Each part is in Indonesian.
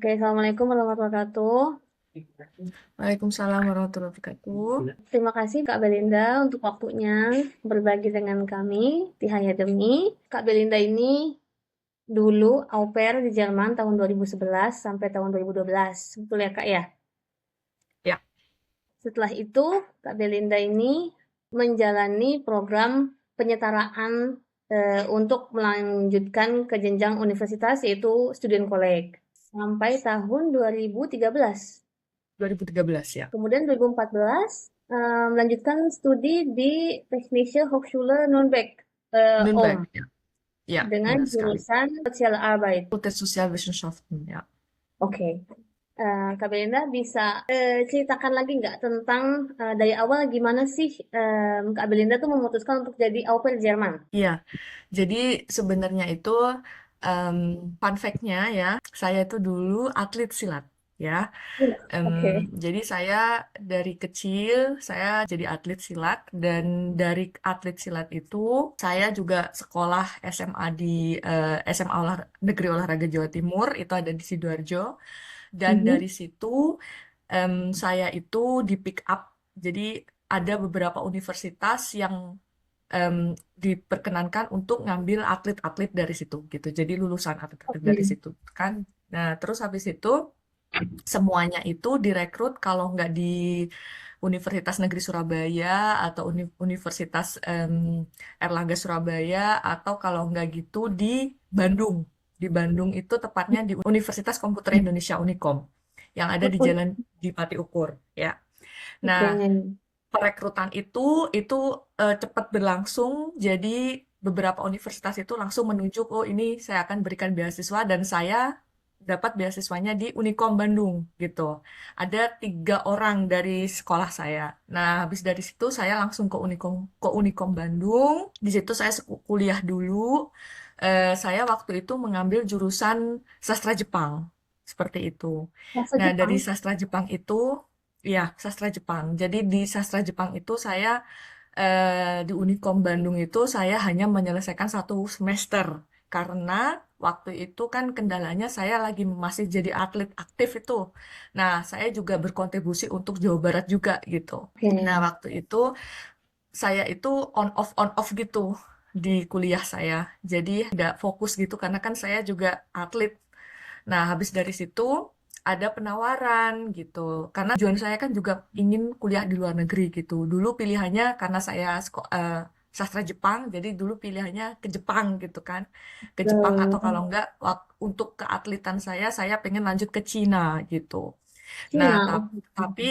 Oke, Assalamualaikum warahmatullahi wabarakatuh. Waalaikumsalam warahmatullahi wabarakatuh. Terima kasih Kak Belinda untuk waktunya berbagi dengan kami di Hayademi. Kak Belinda ini dulu au pair di Jerman tahun 2011 sampai tahun 2012. Betul ya Kak ya? Ya, Setelah itu Kak Belinda ini menjalani program penyetaraan untuk melanjutkan ke jenjang universitas yaitu student college sampai tahun 2013. 2013 ya. Kemudian 2014 melanjutkan studi di Technische Hochschule Nürnberg, OM, Nürnberg. Ya, ya, dengan benar sekali. jurusan Sosial Arbeit. Fakultas Sozialwissenschaften, ya. Oke, Kak Belinda bisa ceritakan lagi nggak tentang dari awal gimana sih Kak Belinda tuh memutuskan untuk jadi au pair Jerman? Iya, jadi sebenarnya itu em, fun fact-nya ya, saya itu dulu atlet silat. Ya, Em, Oke. jadi saya dari kecil saya jadi atlet silat dan dari atlet silat itu saya juga sekolah SMA di SMA Negeri Olahraga Jawa Timur itu ada di Sidoarjo dan Mhm. dari situ saya itu di pick up. Jadi ada beberapa universitas yang em, diperkenankan untuk ngambil atlet-atlet dari situ gitu. Jadi lulusan atlet-atlet dari Oke. situ kan. Nah, terus habis itu semuanya itu direkrut kalau nggak di Universitas Negeri Surabaya atau Universitas Erlangga Surabaya atau kalau nggak gitu di Bandung. Di Bandung itu tepatnya di Universitas Komputer Indonesia Unikom yang ada di Jalan Dipati Ukur ya. Nah, Oke. perekrutan itu cepat berlangsung, jadi beberapa universitas itu langsung menunjuk, oh ini saya akan berikan beasiswa dan saya dapat beasiswanya di Unikom Bandung gitu. Ada 3 orang dari sekolah saya. Nah, habis dari situ saya langsung ke Unikom Bandung. Di situ saya kuliah dulu. Saya waktu itu mengambil jurusan sastra Jepang seperti itu. Bahasa Nah, dari Jepang. sastra Jepang itu ya, sastra Jepang. Jadi di sastra Jepang itu saya di Unikom Bandung itu saya hanya menyelesaikan 1 semester karena waktu itu kan kendalanya saya lagi masih jadi atlet aktif itu. Nah, saya juga berkontribusi untuk Jawa Barat juga gitu. Nah, Oke. waktu itu saya itu on off gitu di kuliah saya. Jadi nggak fokus gitu karena kan saya juga atlet. Nah, habis dari situ ada penawaran gitu. Karena tujuan saya kan juga ingin kuliah di luar negeri gitu. Dulu pilihannya karena saya sastra Jepang, jadi dulu pilihannya ke Jepang gitu kan. Ke Jepang atau kalau enggak untuk keatletan saya pengen lanjut ke Cina gitu. Nah, Cina. tapi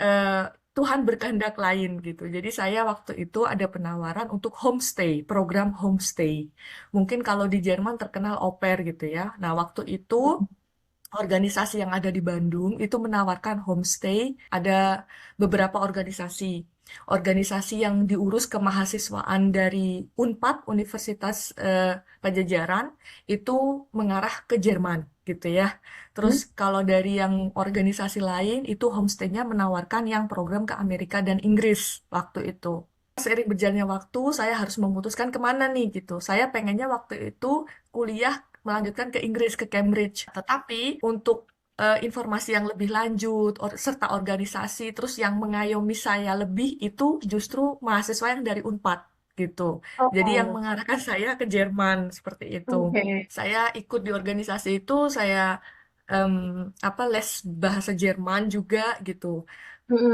eh, Tuhan berkehendak lain gitu. Jadi saya waktu itu ada penawaran untuk homestay, program homestay. Mungkin kalau di Jerman terkenal au pair gitu ya. Nah, waktu itu organisasi yang ada di Bandung itu menawarkan homestay. Ada beberapa organisasi. Organisasi yang diurus kemahasiswaan dari UNPAD, Universitas Pajajaran, itu mengarah ke Jerman gitu ya. Terus Mhm. kalau dari yang organisasi lain, itu homestay-nya menawarkan yang program ke Amerika dan Inggris waktu itu. Seiring berjalannya waktu, saya harus memutuskan kemana nih gitu. Saya pengennya waktu itu kuliah melanjutkan ke Inggris, ke Cambridge. Tetapi untuk informasi yang lebih lanjut, serta organisasi, terus yang mengayomi saya lebih itu justru mahasiswa yang dari UNPAD gitu. Jadi yang Oh, mengarahkan saya ke Jerman seperti itu. oke. Saya ikut di organisasi itu, saya em, les bahasa Jerman juga gitu.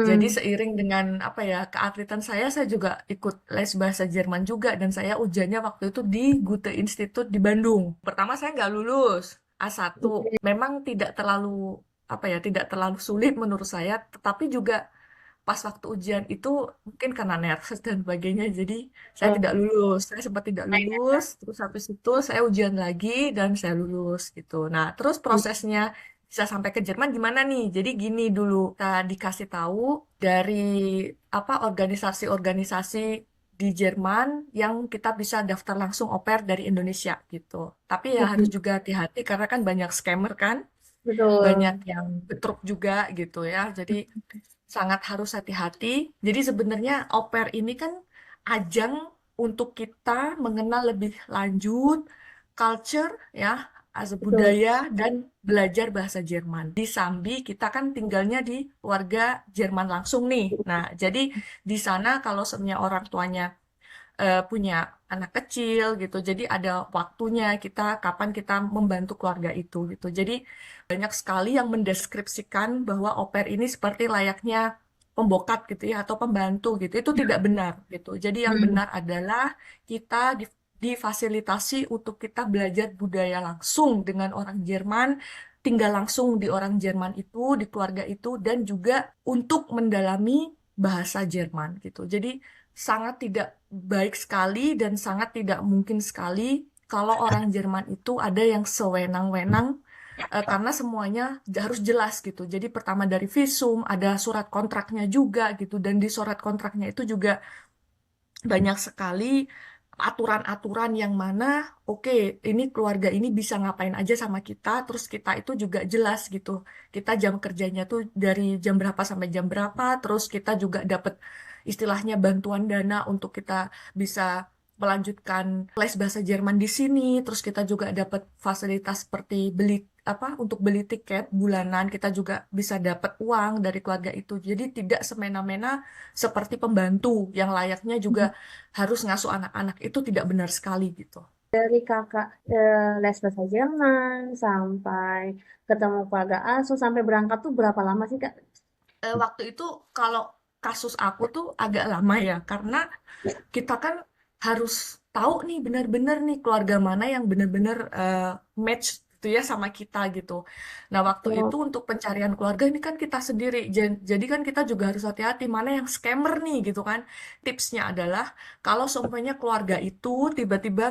Jadi Mhm. seiring dengan apa ya keatletan saya juga ikut les bahasa Jerman juga dan saya ujiannya waktu itu di Goethe Institut di Bandung. Pertama saya nggak lulus A1. Oke. Memang tidak terlalu apa ya tidak terlalu sulit menurut saya, tetapi juga pas waktu ujian itu mungkin karena nervous dan sebagainya jadi saya Oh, tidak lulus. Saya sempat tidak lulus, terus habis itu saya ujian lagi dan saya lulus gitu. Nah, terus prosesnya bisa sampai ke Jerman gimana nih? Jadi gini dulu, kita dikasih tahu dari apa organisasi-organisasi di Jerman yang kita bisa daftar langsung au pair dari Indonesia gitu. Tapi ya harus Mhm. juga hati-hati karena kan banyak scammer kan, banyak Betul. yang betruk juga gitu ya. Jadi sangat harus hati-hati. Jadi sebenarnya au pair ini kan ajang untuk kita mengenal lebih lanjut culture ya, betul. budaya dan belajar bahasa Jerman. Di Sambi kita kan tinggalnya di keluarga Jerman langsung nih. Nah, jadi di sana kalau sebenarnya orang tuanya punya anak kecil gitu. Jadi ada waktunya kita kapan kita membantu keluarga itu gitu. Jadi banyak sekali yang mendeskripsikan bahwa au pair ini seperti layaknya pembokat gitu ya atau pembantu gitu. Itu tidak benar gitu. Jadi yang Hmm. benar adalah kita difasilitasi untuk kita belajar budaya langsung dengan orang Jerman, tinggal langsung di orang Jerman itu, di keluarga itu, dan juga untuk mendalami bahasa Jerman gitu. Jadi sangat tidak baik sekali dan sangat tidak mungkin sekali kalau orang Jerman itu ada yang sewenang-wenang karena semuanya harus jelas gitu. Jadi pertama dari visum, ada surat kontraknya juga gitu dan di surat kontraknya itu juga banyak sekali aturan-aturan yang mana oke ini keluarga ini bisa ngapain aja sama kita terus kita itu juga jelas gitu kita jam kerjanya tuh dari jam berapa sampai jam berapa terus kita juga dapat istilahnya bantuan dana untuk kita bisa melanjutkan les bahasa Jerman di sini terus kita juga dapat fasilitas seperti beli apa untuk beli tiket bulanan kita juga bisa dapat uang dari keluarga itu jadi tidak semena-mena seperti pembantu yang layaknya juga harus ngasuh anak-anak itu tidak benar sekali gitu. Dari kakak les bahasa Jerman sampai ketemu keluarga asuh sampai berangkat tuh berapa lama sih Kak? Waktu itu kalau kasus aku tuh agak lama ya karena kita kan harus tahu nih benar-benar nih keluarga mana yang benar-benar match gitu ya sama kita gitu. Nah, waktu itu Oh, untuk pencarian keluarga ini kan kita sendiri. Jadi kan kita juga harus hati-hati mana yang scammer nih gitu kan. Tipsnya adalah kalau seumpamanya keluarga itu tiba-tiba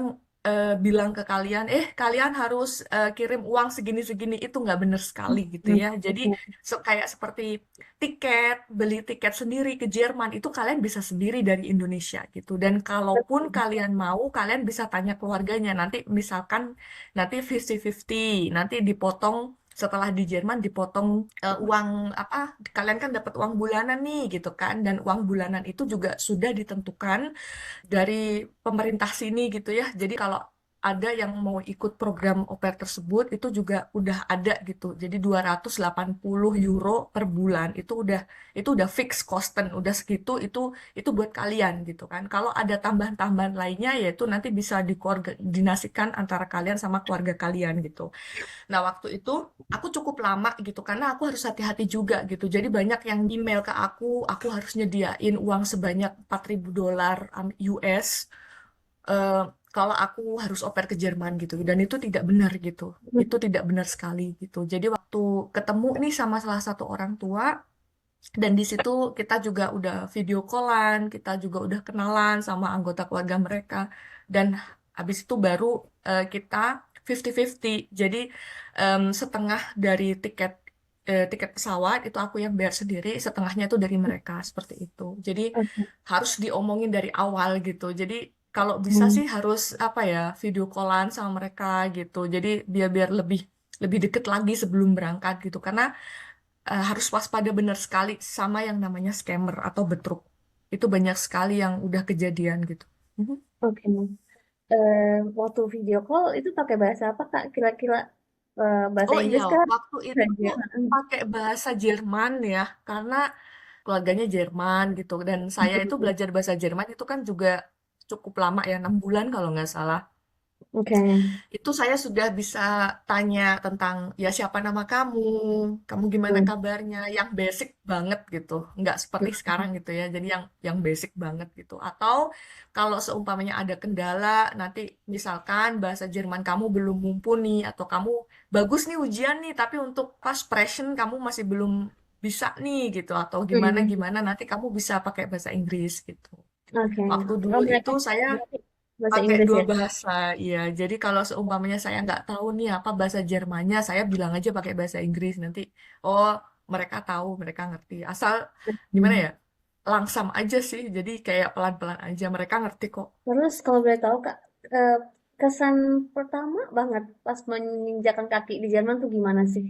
bilang ke kalian, kalian harus kirim uang segini-segini itu nggak benar sekali gitu ya. Jadi oke. kayak seperti beli tiket sendiri ke Jerman itu kalian bisa sendiri dari Indonesia gitu. Dan kalaupun kalian mau, kalian bisa tanya keluarganya. Nanti misalkan nanti 50-50, nanti dipotong setelah di Jerman dipotong uang apa? Kalian kan dapat uang bulanan nih gitu kan. Dan uang bulanan itu juga sudah ditentukan dari pemerintah sini gitu ya. Jadi kalau ada yang mau ikut program au pair tersebut itu juga udah ada gitu. Jadi 280 euro per bulan itu udah fix kosten, udah segitu itu buat kalian gitu kan. Kalau ada tambahan-tambahan lainnya yaitu nanti bisa dikoordinasikan antara kalian sama keluarga kalian gitu. Nah, waktu itu aku cukup lama gitu karena aku harus hati-hati juga gitu. Jadi banyak yang email ke aku harus nyediain uang sebanyak $4.000 US eh, kalau aku harus oper ke Jerman gitu. Dan itu tidak benar gitu. Itu tidak benar sekali gitu. Jadi waktu ketemu nih sama salah satu orang tua dan di situ kita juga udah video callan, kita juga udah kenalan sama anggota keluarga mereka. Dan habis itu baru kita 50-50. Jadi setengah dari tiket pesawat itu aku yang bayar sendiri, setengahnya itu dari mereka seperti itu. Jadi Oke. harus diomongin dari awal gitu. Jadi kalau bisa Hmm. sih harus apa ya video callan sama mereka gitu. Jadi biar biar lebih lebih deket lagi sebelum berangkat gitu. Karena harus waspada benar sekali sama yang namanya scammer atau betruk. Itu banyak sekali yang udah kejadian gitu. Mhm. Oke. Waktu video call itu pakai bahasa apa Kak? Kira-kira bahasa Oh iya, Inggris kan? waktu itu Aja. pakai bahasa Jerman ya, karena keluarganya Jerman gitu. Dan saya itu belajar bahasa Jerman itu kan juga cukup lama ya, 6 bulan kalau nggak salah. Oke. Itu saya sudah bisa tanya tentang ya siapa nama kamu, kamu gimana Hmm. kabarnya, yang basic banget gitu, nggak seperti sekarang gitu ya. Jadi yang basic banget gitu. Atau kalau seumpamanya ada kendala, nanti misalkan bahasa Jerman kamu belum mumpuni atau kamu bagus nih ujian nih, tapi untuk pas present kamu masih belum bisa nih gitu atau gimana Hmm. gimana nanti kamu bisa pakai bahasa Inggris gitu. Oke. Waktu dulu Oh, itu mereka saya berarti bahasa pakai Inggris dua ya? bahasa, iya. Jadi kalau seumpamanya saya nggak tahu nih apa bahasa Jermannya, saya bilang aja pakai bahasa Inggris. Nanti, oh mereka tahu, mereka ngerti. Asal gimana Hmm. ya, langsam aja sih. Jadi kayak pelan-pelan aja, mereka ngerti kok. Terus kalau boleh tahu Kak, eh, kesan pertama banget pas menginjakan kaki di Jerman tuh gimana sih?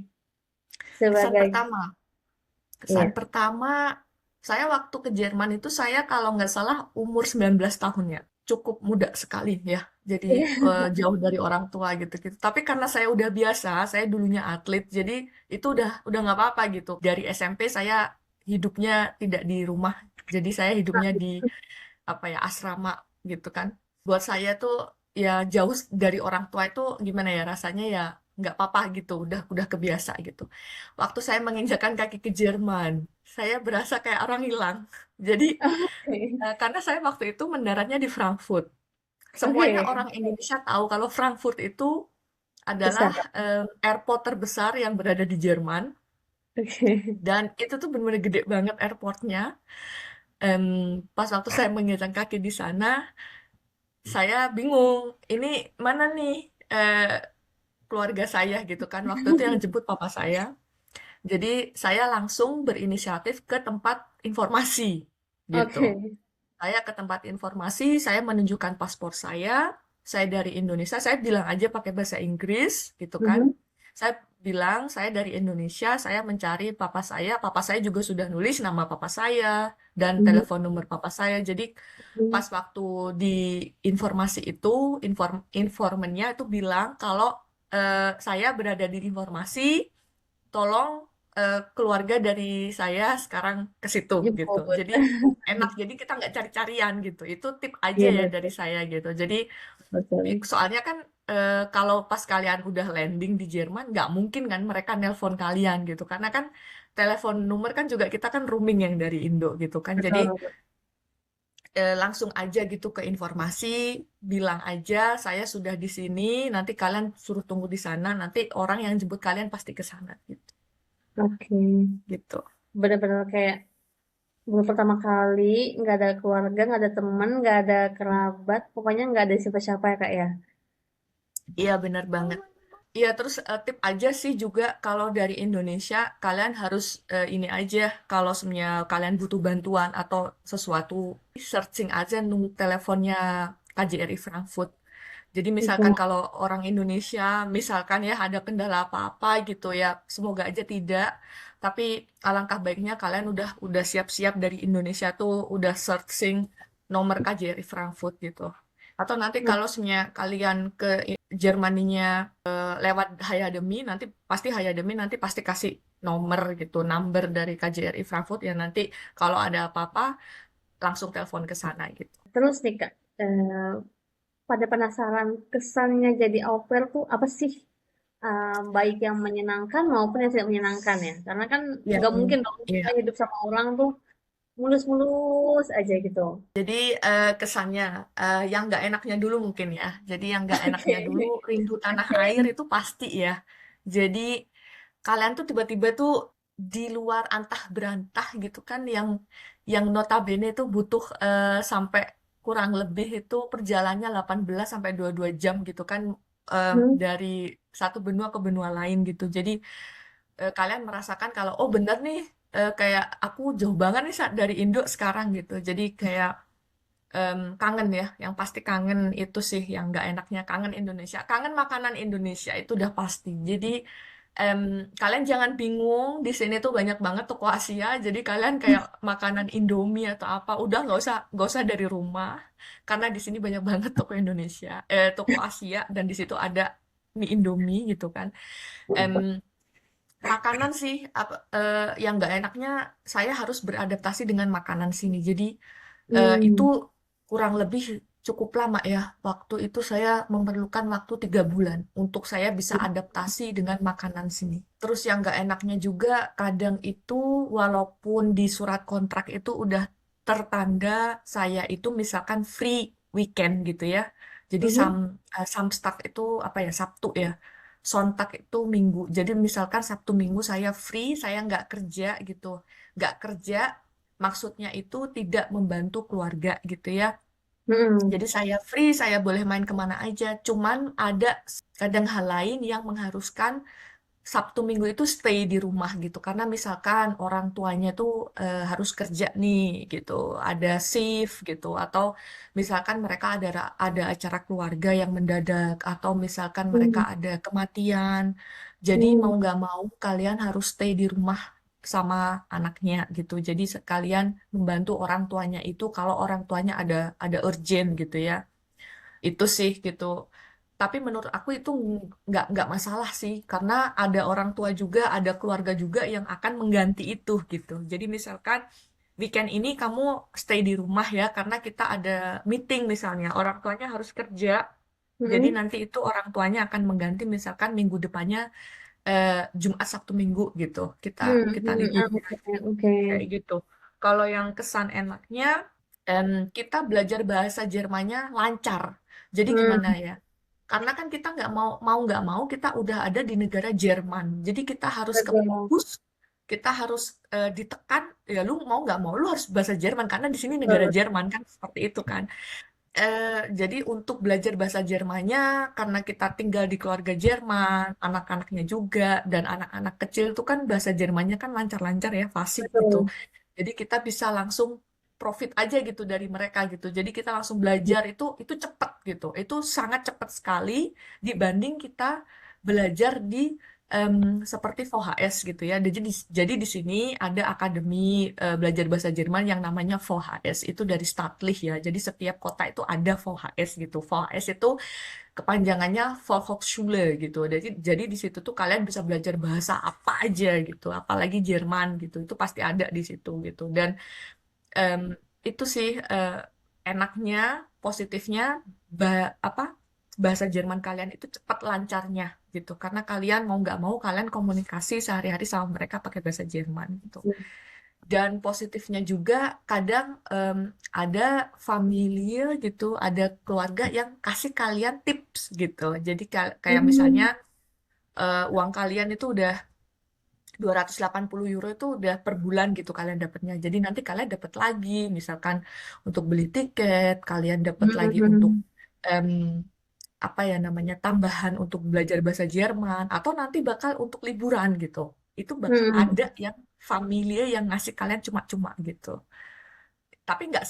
Kesan Sebagai, pertama, kesan iya. pertama, saya waktu ke Jerman itu saya kalau nggak salah umur 19 tahun ya. cukup muda sekali ya. Jadi Iya. jauh dari orang tua gitu-gitu. Tapi karena saya udah biasa, saya dulunya atlet, jadi itu udah nggak apa-apa gitu. Dari SMP saya hidupnya tidak di rumah, jadi saya hidupnya di apa ya asrama gitu kan. Buat saya tuh ya jauh dari orang tua itu gimana ya rasanya ya nggak apa-apa gitu, udah kebiasa gitu. Waktu saya menginjakan kaki ke Jerman, saya berasa kayak orang hilang. Jadi Oke. karena saya waktu itu mendaratnya di Frankfurt. Semuanya Oke. orang Indonesia tahu kalau Frankfurt itu adalah Besar. airport terbesar yang berada di Jerman. Oke. Dan itu tuh benar-benar gede banget airportnya. Em, Pas waktu saya menginjakan kaki di sana, saya bingung. Ini mana nih keluarga saya gitu kan. Waktu itu yang jemput papa saya. Jadi saya langsung berinisiatif ke tempat informasi gitu. Oke. Saya ke tempat informasi, saya menunjukkan paspor saya dari Indonesia, saya bilang aja pakai bahasa Inggris gitu kan. Mhm. Saya bilang saya dari Indonesia, saya mencari papa saya juga sudah nulis nama papa saya dan Mhm. telepon nomor papa saya. Jadi Mhm. pas waktu di informasi itu, informannya itu bilang kalau saya berada di informasi, tolong keluarga dari saya sekarang ke situ gitu. Jemput. Jadi enak, jadi kita nggak cari-carian gitu. Itu tip aja Iya ya dari betul. saya gitu. Jadi Betul. soalnya kan kalau pas kalian udah landing di Jerman, nggak mungkin kan mereka nelpon kalian gitu. Karena kan telepon nomor kan juga kita kan roaming yang dari Indo gitu kan. Jadi Betul. langsung aja gitu ke informasi, bilang aja saya sudah di sini, nanti kalian suruh tunggu di sana, nanti orang yang jemput kalian pasti ke sana gitu. Oke. Gitu. Benar-benar kayak baru pertama kali, nggak ada keluarga, nggak ada teman, nggak ada kerabat, pokoknya nggak ada siapa-siapa ya Kak ya. Iya benar banget. Iya terus tip aja sih juga kalau dari Indonesia kalian harus ini aja kalau sebenarnya kalian butuh bantuan atau sesuatu searching aja teleponnya KJRI Frankfurt. Jadi misalkan Oke. kalau orang Indonesia misalkan ya ada kendala apa-apa gitu ya, semoga aja tidak. Tapi alangkah baiknya kalian udah siap-siap dari Indonesia tuh udah searching nomor KJRI Frankfurt gitu. Atau nanti Nah, kalau sebenarnya kalian ke Jermaninya lewat Hayademi nanti pasti kasih nomor gitu, number dari KJRI Frankfurt ya nanti kalau ada apa-apa langsung telepon ke sana gitu. terus nih Kak, pada penasaran kesannya jadi au pair tuh apa sih? Baik yang menyenangkan maupun yang tidak menyenangkan ya. Karena kan Ya, nggak mungkin dong kita iya. hidup sama orang tuh mulus-mulus aja gitu. Jadi kesannya yang nggak enaknya dulu mungkin ya. Jadi yang nggak enaknya dulu Oke. rindu tanah air Oke. itu pasti ya. Jadi kalian tuh tiba-tiba tuh di luar antah berantah gitu kan yang notabene itu butuh sampai kurang lebih itu perjalanannya 18 sampai 22 jam gitu kan Hmm. dari satu benua ke benua lain gitu. Jadi kalian merasakan kalau oh bener nih kayak aku jauh banget nih dari Indo sekarang gitu. Jadi kayak kangen ya, yang pasti kangen itu sih yang nggak enaknya kangen Indonesia, kangen makanan Indonesia itu udah pasti. Jadi em, kalian jangan bingung di sini tuh banyak banget toko Asia, jadi kalian kayak makanan Indomie atau apa, udah nggak usah dari rumah, karena di sini banyak banget toko Indonesia, toko Asia dan di situ ada mie Indomie gitu kan. Em, Makanan sih yang nggak enaknya saya harus beradaptasi dengan makanan sini. Jadi itu Hmm. kurang lebih cukup lama ya. Waktu itu saya memerlukan waktu 3 bulan untuk saya bisa adaptasi dengan makanan sini. Terus yang nggak enaknya juga kadang itu walaupun di surat kontrak itu udah tertanda saya itu misalkan free weekend gitu ya. Jadi Mhm. Samstag itu apa ya Sabtu ya. Sontak itu Minggu. Jadi misalkan Sabtu Minggu saya free, saya nggak kerja gitu. Nggak kerja maksudnya itu tidak membantu keluarga gitu ya. Mhm. Jadi saya free, saya boleh main kemana aja. Cuman ada kadang hal lain yang mengharuskan Sabtu Minggu itu stay di rumah gitu. Karena misalkan orang tuanya tuh harus kerja nih gitu. Ada shift gitu. Atau misalkan mereka ada acara keluarga yang mendadak. Atau misalkan mereka Mhm. ada kematian. Jadi mau Mhm. nggak mau kalian harus stay di rumah sama anaknya gitu. Jadi sekalian membantu orang tuanya itu kalau orang tuanya ada urgent gitu ya. Itu sih gitu. Tapi menurut aku itu nggak masalah sih, karena ada orang tua juga, ada keluarga juga yang akan mengganti itu gitu. Jadi misalkan weekend ini kamu stay di rumah ya, karena kita ada meeting misalnya, orang tuanya harus kerja. Jadi Mm-mm. nanti itu orang tuanya akan mengganti misalkan minggu depannya eh, Jumat Sabtu Minggu gitu. Kita kita libur Oke, oke. kayak gitu. Kalau yang kesan enaknya, em, kita belajar bahasa Jermannya lancar. Jadi gimana Hmm, ya? Karena kan kita nggak mau mau nggak mau kita udah ada di negara Jerman. Jadi kita harus ke betul. push, kita harus ditekan. Ya lu mau nggak mau lu harus bahasa Jerman karena di sini negara Betul. Jerman kan seperti itu kan. Jadi untuk belajar bahasa Jermannya, karena kita tinggal di keluarga Jerman, anak-anaknya juga, dan anak-anak kecil itu kan bahasa Jermannya kan lancar-lancar ya, fasih gitu. Betul. Jadi kita bisa langsung profit aja gitu dari mereka gitu. Jadi kita langsung belajar itu cepat gitu. Itu sangat cepat sekali dibanding kita belajar di em, seperti VHS gitu ya. Jadi di sini ada akademi belajar bahasa Jerman yang namanya VHS. Itu dari Staatlich ya. Jadi setiap kota itu ada VHS gitu. VHS itu kepanjangannya Volkshochschule gitu. Jadi di situ tuh kalian bisa belajar bahasa apa aja gitu, apalagi Jerman gitu. Itu pasti ada di situ gitu. Dan em, itu sih enaknya, positifnya apa bahasa Jerman kalian itu cepat lancarnya gitu. Karena kalian mau nggak mau kalian komunikasi sehari-hari sama mereka pakai bahasa Jerman gitu. Dan positifnya juga kadang ada familie gitu, ada keluarga yang kasih kalian tips gitu. Jadi kayak misalnya Hmm, uang kalian itu udah 280 euro itu udah per bulan gitu kalian dapatnya. Jadi nanti kalian dapat lagi, misalkan untuk beli tiket, kalian dapat lagi untuk hmm, em, apa ya namanya tambahan untuk belajar bahasa Jerman, atau nanti bakal untuk liburan gitu. Itu bakal hmm. ada yang familia yang ngasih kalian cuma-cuma gitu. Tapi nggak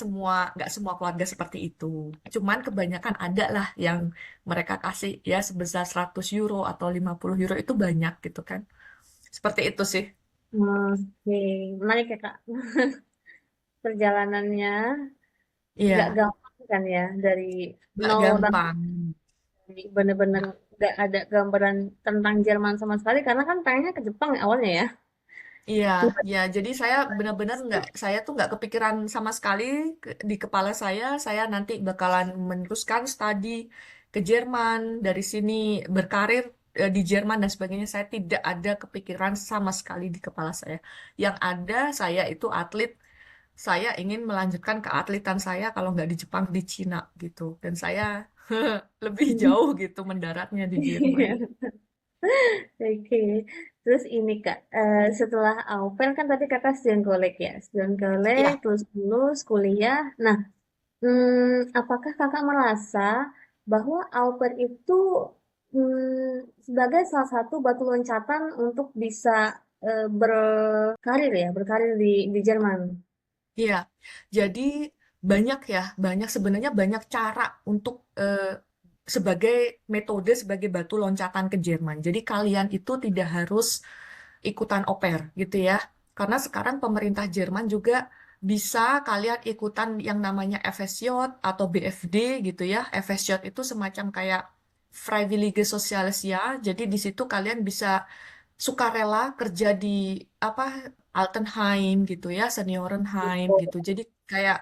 semua keluarga seperti itu. Cuman kebanyakan ada lah yang mereka kasih ya sebesar 100 euro atau 50 euro itu banyak gitu kan. Seperti itu sih. Oke, menarik ya Kak. Perjalanannya nggak Iya, gampang kan ya dari nggak nol tanpa gampang. bener-bener nggak ada gambaran tentang Jerman sama sekali karena kan pengennya ke Jepang ya awalnya ya. Iya, ya. Tiba-tiba Jadi saya benar-benar nggak, saya tuh nggak kepikiran sama sekali di kepala saya nanti bakalan meneruskan studi ke Jerman dari sini berkarir di Jerman dan sebagainya. Saya tidak ada kepikiran sama sekali di kepala saya. Yang ada saya itu atlet, saya ingin melanjutkan keatletan saya kalau nggak di Jepang di Cina gitu. Dan saya lebih jauh gitu mendaratnya di Jerman. Oke, terus ini Kak, setelah au pair kan tadi Kakak student college ya, student college, Ya, terus lulus kuliah. Nah, apakah Kakak merasa bahwa au pair itu sebagai salah satu batu loncatan untuk bisa berkarir ya, berkarir di Jerman? iya, jadi banyak sebenarnya banyak cara untuk sebagai metode sebagai batu loncatan ke Jerman. Jadi kalian itu tidak harus ikutan au pair gitu ya. Karena sekarang pemerintah Jerman juga bisa kalian ikutan yang namanya FSJ atau BFD gitu ya. FSJ itu semacam kayak Freiwillige Soziales ya. Jadi di situ kalian bisa sukarela kerja di apa Altenheim gitu ya, Seniorenheim gitu. Jadi kayak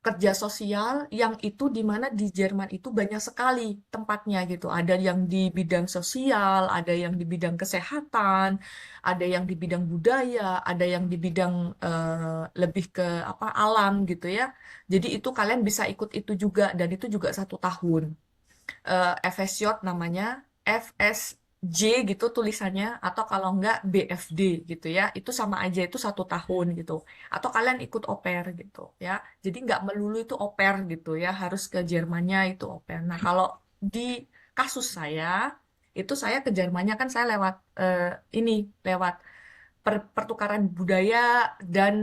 kerja sosial yang itu di mana di Jerman itu banyak sekali tempatnya gitu. Ada yang di bidang sosial, ada yang di bidang kesehatan, ada yang di bidang budaya, ada yang di bidang lebih ke apa alam gitu ya. Jadi itu kalian bisa ikut itu juga dan itu juga 1 tahun. FSJ namanya, FSJ gitu tulisannya, atau kalau enggak BFD gitu ya, itu sama aja itu 1 tahun gitu. Atau kalian ikut au pair gitu ya. Jadi nggak melulu itu au pair gitu ya, harus ke Jermannya itu au pair. Nah kalau di kasus saya, itu saya ke Jermannya kan saya lewat ini, lewat pertukaran budaya dan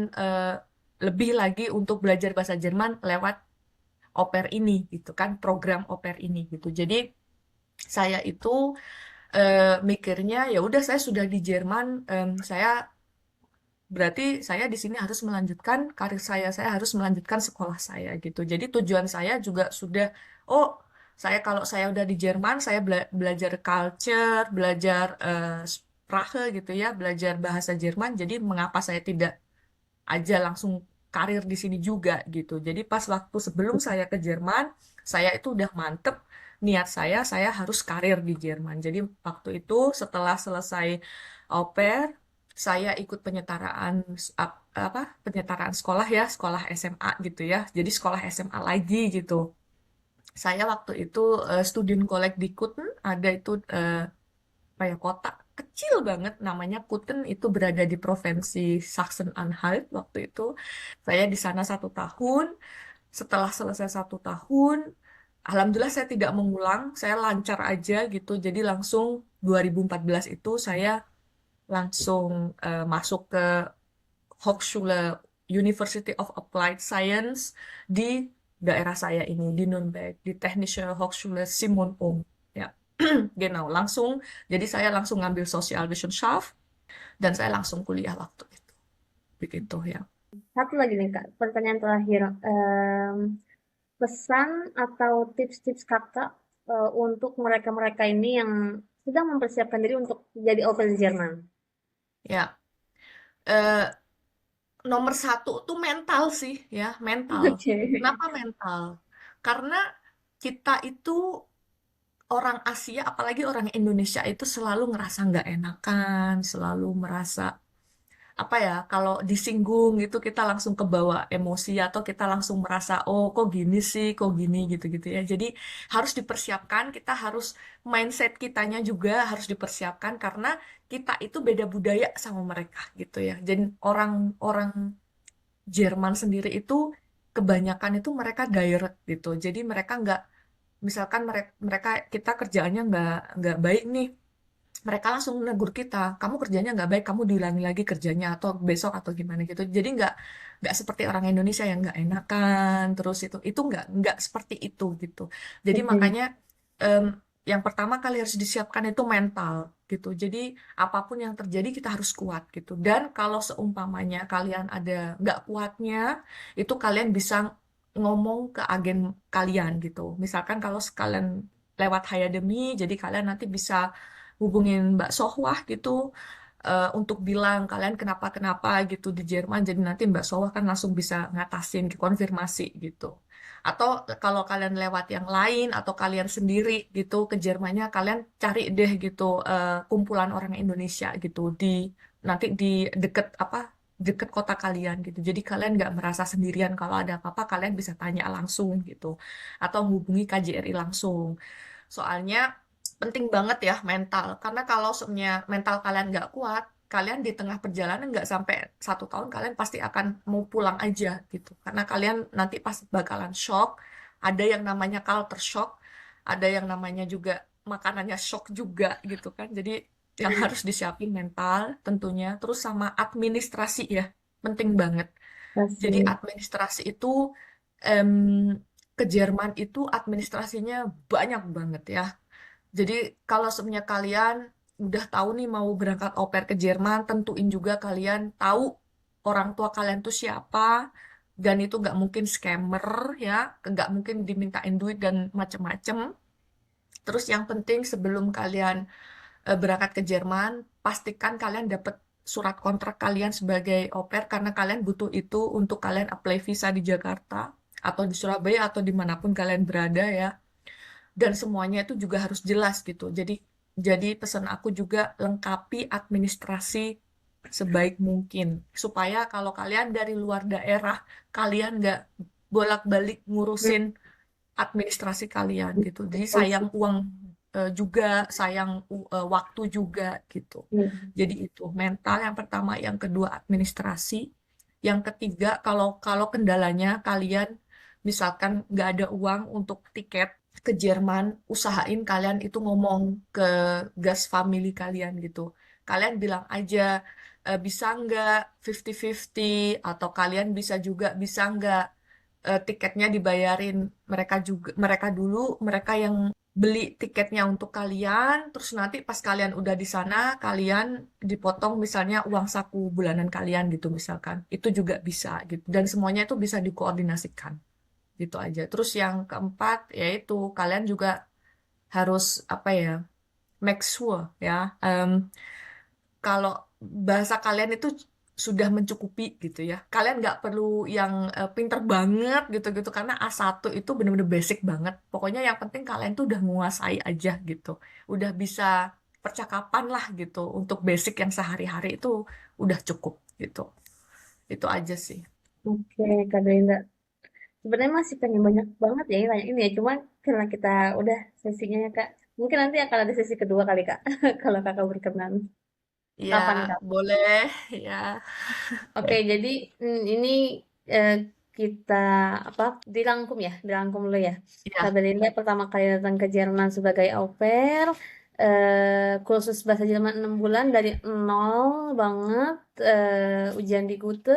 lebih lagi untuk belajar bahasa Jerman lewat au pair ini gitu kan, program au pair ini gitu. Jadi saya itu mikirnya ya udah saya sudah di Jerman, saya berarti saya di sini harus melanjutkan karir saya harus melanjutkan sekolah saya gitu. Jadi tujuan saya juga sudah, oh saya kalau saya udah di Jerman, saya belajar culture, belajar Sprache gitu ya, belajar bahasa Jerman. Jadi mengapa saya tidak aja langsung karir di sini juga gitu. Jadi pas waktu sebelum saya ke Jerman, saya itu udah mantep niat saya harus karir di Jerman. Jadi waktu itu setelah selesai au pair, saya ikut penyetaraan apa penyetaraan sekolah ya, sekolah SMA gitu ya. Jadi sekolah SMA lagi gitu. Saya waktu itu Studienkolleg di Kuten, ada itu apa ya, kota kecil banget namanya Kuten, itu berada di provinsi Sachsen-Anhalt waktu itu. Saya di sana 1 tahun. Setelah selesai 1 tahun, alhamdulillah saya tidak mengulang, saya lancar aja gitu. Jadi langsung 2014 itu saya langsung masuk ke Hochschule University of Applied Science di daerah saya ini, di Nürnberg, di Technische Hochschule Simon Ung. Ya, genau, langsung. Jadi saya langsung ngambil Sozialwissenschaft dan saya langsung kuliah waktu itu. Begitu ya. Satu lagi nih Kak, pertanyaan terakhir. Pesan atau tips-tips Kakak untuk mereka-mereka ini yang sedang mempersiapkan diri untuk jadi au pair di Jerman? Ya, eh, nomor satu tuh mental sih, ya, mental. Oke. Kenapa mental? Karena kita itu orang Asia, apalagi orang Indonesia itu selalu ngerasa nggak enakan, selalu merasa apa ya, kalau disinggung gitu kita langsung kebawa emosi atau kita langsung merasa oh kok gini sih, kok gini gitu-gitu ya. Jadi harus dipersiapkan, kita harus mindset kitanya juga harus dipersiapkan karena kita itu beda budaya sama mereka gitu ya. Jadi orang-orang Jerman sendiri itu kebanyakan itu mereka direct gitu. Jadi mereka nggak, misalkan mereka kita kerjaannya nggak baik nih, mereka langsung negur kita, kamu kerjanya nggak baik, kamu diulangi lagi kerjanya atau besok atau gimana gitu. Jadi nggak seperti orang Indonesia yang nggak enakan terus itu nggak seperti itu gitu. Jadi Oke. makanya em, yang pertama kali harus disiapkan itu mental gitu. Jadi apapun yang terjadi kita harus kuat gitu. Dan kalau seumpamanya kalian ada nggak kuatnya, itu kalian bisa ngomong ke agen kalian gitu. Misalkan kalau sekalian lewat Hayademi, jadi kalian nanti bisa hubungin Mbak Sohwah gitu untuk bilang kalian kenapa-kenapa gitu di Jerman. Jadi nanti Mbak Sohwah kan langsung bisa ngatasin, konfirmasi gitu. Atau kalau kalian lewat yang lain atau kalian sendiri gitu ke Jermannya, kalian cari deh gitu kumpulan orang Indonesia gitu di nanti di deket apa deket kota kalian gitu. Jadi kalian nggak merasa sendirian, kalau ada apa-apa kalian bisa tanya langsung gitu. Atau hubungi KJRI langsung. Soalnya penting banget ya mental. Karena kalau sebenarnya mental kalian nggak kuat, kalian di tengah perjalanan nggak sampai 1 tahun, kalian pasti akan mau pulang aja gitu. Karena kalian nanti pasti bakalan shock. Ada yang namanya culture shock, ada yang namanya juga makanannya shock juga gitu kan. Jadi yang harus disiapin mental tentunya. Terus sama administrasi ya, penting banget. Jadi Kasih. administrasi itu em, ke Jerman itu administrasinya banyak banget ya. Jadi kalau sebenarnya kalian udah tahu nih mau berangkat au pair ke Jerman, tentuin juga kalian tahu orang tua kalian tuh siapa, dan itu nggak mungkin scammer ya, nggak mungkin dimintain duit dan macem-macem. Terus yang penting sebelum kalian berangkat ke Jerman, pastikan kalian dapat surat kontrak kalian sebagai au pair karena kalian butuh itu untuk kalian apply visa di Jakarta atau di Surabaya atau dimanapun kalian berada ya. Dan semuanya itu juga harus jelas gitu. Jadi pesan aku juga lengkapi administrasi sebaik mungkin supaya kalau kalian dari luar daerah, kalian nggak bolak-balik ngurusin administrasi kalian gitu. Jadi sayang uang juga, sayang waktu juga gitu. Jadi itu mental yang pertama, yang kedua administrasi, yang ketiga kalau kalau kendalanya kalian misalkan nggak ada uang untuk tiket ke Jerman, usahain kalian itu ngomong ke gas family kalian gitu. Kalian bilang aja bisa nggak 50-50 atau kalian bisa juga bisa nggak tiketnya dibayarin mereka juga, mereka dulu, mereka yang beli tiketnya untuk kalian, terus nanti pas kalian udah di sana, kalian dipotong misalnya uang saku bulanan kalian gitu misalkan. Itu juga bisa gitu. Dan semuanya itu bisa dikoordinasikan gitu aja. Terus yang keempat yaitu kalian juga harus apa ya, make sure ya, kalau bahasa kalian itu sudah mencukupi gitu ya. Kalian nggak perlu yang pinter banget gitu-gitu karena A1 itu bener-bener basic banget. Pokoknya yang penting kalian tuh udah menguasai aja gitu. Udah bisa percakapan lah gitu. Untuk basic yang sehari-hari itu udah cukup gitu. Itu aja sih. Oke, Kak Belinda. Sebenarnya masih pengen banyak banget ya tanya ini ya, cuman karena kita udah sesinya ya Kak. Mungkin nanti akan ada sesi kedua kali Kak, kalau Kakak berkenan. Ya, Kapan Kak? boleh ya. Oke, jadi ini eh, kita apa dirangkum ya, dirangkum dulu ya. Kak Ya, Belinda pertama kali datang ke Jerman sebagai au pair, kursus bahasa Jerman 6 bulan dari nol banget, ujian di Gute,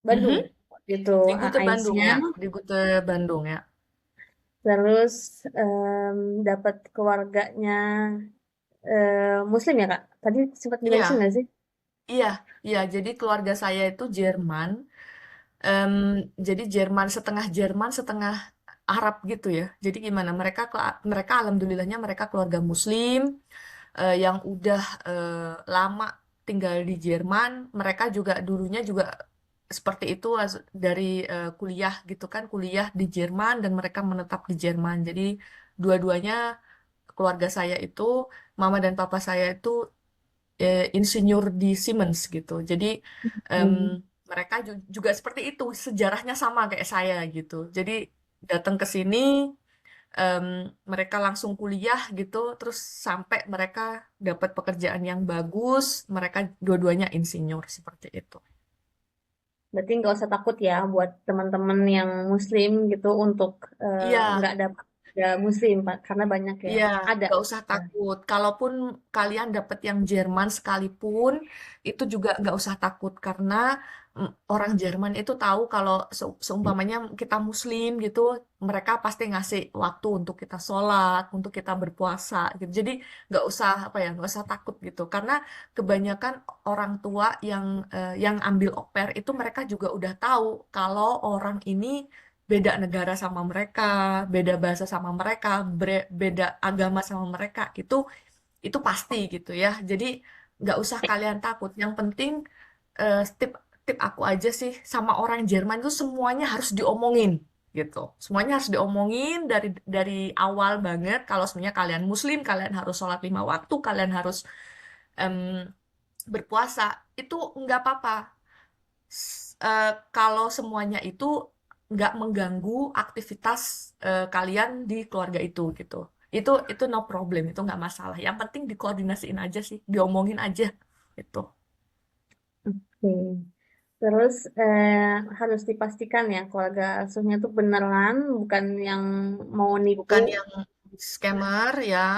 Bandung. mhm. Gitu Di Gute Bandung AIS-nya. ya. Di Gute Bandung ya. Terus dapat keluarganya Muslim ya Kak? Tadi sempat dijelasin Iya, nggak sih? iya, iya. Jadi keluarga saya itu Jerman. Em, jadi Jerman setengah Jerman, setengah Arab gitu ya. Jadi gimana? Mereka alhamdulillahnya mereka keluarga Muslim yang udah lama tinggal di Jerman. Mereka juga dulunya juga seperti itu dari kuliah gitu kan, kuliah di Jerman dan mereka menetap di Jerman. Jadi dua-duanya keluarga saya itu, mama dan papa saya itu insinyur di Siemens gitu. Jadi em, Hmm. mereka juga seperti itu, sejarahnya sama kayak saya gitu. Jadi datang ke sini, em, mereka langsung kuliah gitu, terus sampai mereka dapat pekerjaan yang bagus, mereka dua-duanya insinyur seperti itu. Berarti nggak usah takut ya buat teman-teman yang Muslim gitu untuk Iya, nggak dapat ya Muslim Pak, karena banyak ya. iya, Ada. nggak usah takut. Kalaupun kalian dapet yang Jerman sekalipun, itu juga nggak usah takut karena orang Jerman itu tahu kalau seumpamanya kita Muslim gitu, mereka pasti ngasih waktu untuk kita sholat, untuk kita berpuasa gitu. Jadi nggak usah apa ya, nggak usah takut gitu. Karena kebanyakan orang tua yang ambil au pair itu mereka juga udah tahu kalau orang ini beda negara sama mereka, beda bahasa sama mereka, beda agama sama mereka, itu pasti gitu ya. Jadi nggak usah kalian takut. Yang penting tip tip aku aja sih sama orang Jerman itu semuanya harus diomongin gitu. Semuanya harus diomongin dari awal banget. Kalau sebenarnya kalian Muslim, kalian harus sholat 5 waktu, kalian harus em, berpuasa. Itu nggak apa-apa. Kalau semuanya itu nggak mengganggu aktivitas kalian di keluarga itu gitu. Itu no problem, itu nggak masalah. Yang penting dikoordinasiin aja sih, diomongin aja gitu. Oke. Terus harus dipastikan ya keluarga asuhnya tuh beneran bukan yang mau nipu Bukan yang scammer ya.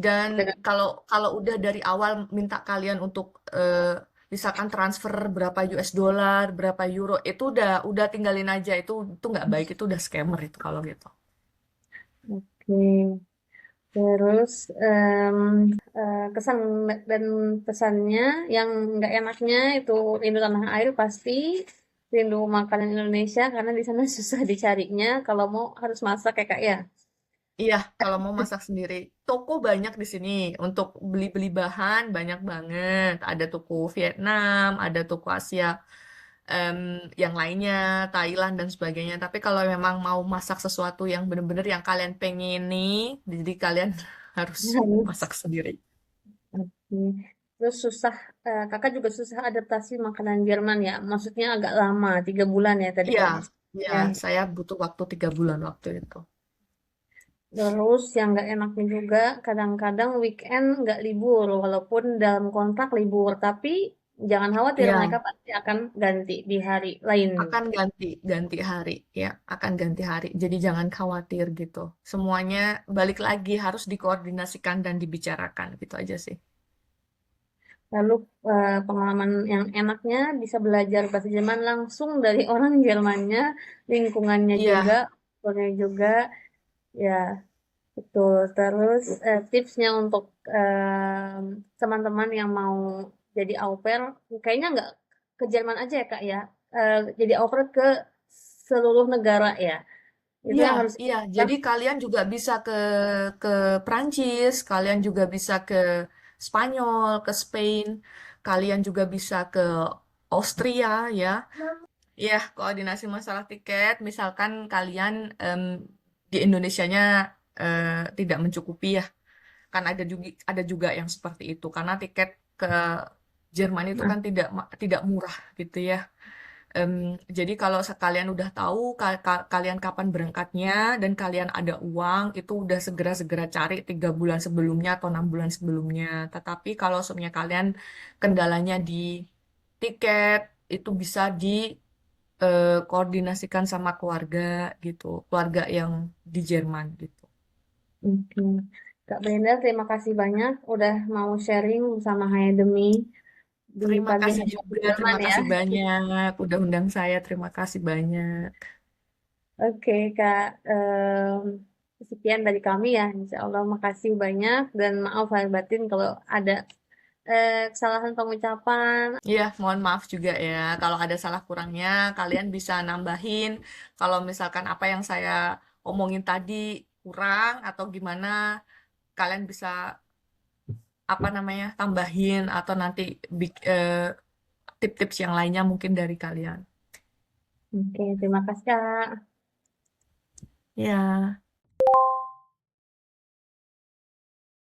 Dan dengan kalau kalau udah dari awal minta kalian untuk misalkan transfer berapa US dollar, berapa euro, itu udah tinggalin aja. Itu nggak baik, itu udah scammer itu kalau gitu. oke. Terus kesan dan pesannya yang nggak enaknya itu rindu tanah air pasti, rindu makanan Indonesia karena di sana susah dicarinya. Kalau mau harus masak ya Kak ya. Iya, kalau mau masak sendiri. Toko banyak di sini untuk beli-beli bahan banyak banget. Ada toko Vietnam, ada toko Asia em, yang lainnya, Thailand dan sebagainya. Tapi kalau memang mau masak sesuatu yang bener-bener yang kalian pengen nih, jadi kalian harus Harus. masak sendiri. Oke. Terus susah, kakak juga susah adaptasi makanan Jerman ya. Maksudnya agak lama, 3 bulan ya tadi Iya, kalau nggak iya, salah. saya butuh waktu 3 bulan waktu itu. Terus yang nggak enaknya juga kadang-kadang weekend nggak libur, walaupun dalam kontrak libur, tapi jangan khawatir mereka Iya. pasti akan ganti di hari lain. Akan ganti ganti hari ya, akan ganti hari, jadi jangan khawatir gitu, semuanya balik lagi harus dikoordinasikan dan dibicarakan gitu aja sih. Lalu pengalaman yang enaknya bisa belajar bahasa Jerman langsung dari orang Jermannya, lingkungannya juga, Iya, orangnya juga, ya Betul. Terus tipsnya untuk teman-teman yang mau jadi au pair, kayaknya nggak ke Jerman aja ya Kak ya. Jadi au pair ke seluruh negara ya. Itu Iya, yang harus iya. kan. Jadi kalian juga bisa ke Prancis, kalian juga bisa ke Spanyol, ke Spain, kalian juga bisa ke Austria ya. Iya, koordinasi masalah tiket. Misalkan kalian di Indonesianya tidak mencukupi ya, kan ada juga yang seperti itu. Karena tiket ke Jerman itu Nah, kan tidak murah gitu ya. Jadi kalau sekalian udah tahu kalian kapan berangkatnya dan kalian ada uang, itu udah segera-segera cari 3 bulan sebelumnya atau 6 bulan sebelumnya. Tetapi kalau sebenarnya kalian kendalanya di tiket, itu bisa koordinasikan sama keluarga gitu, keluarga yang di Jerman gitu. oke. Kak Brenda, terima kasih banyak udah mau sharing sama Haya Demi di Terima pagi kasih hari di juga, Jerman terima ya. kasih banyak udah undang saya. Terima kasih banyak. Oke, Kak. Sekian dari kami ya. Insya Allah makasih banyak dan maaf lahir batin kalau ada kesalahan pengucapan. Iya, mohon maaf juga ya. Kalau ada salah kurangnya, kalian bisa nambahin. Kalau misalkan apa yang saya omongin tadi kurang atau gimana, kalian bisa apa namanya tambahin atau nanti tips-tips yang lainnya mungkin dari kalian. Oke, terima kasih, Kak. Ya.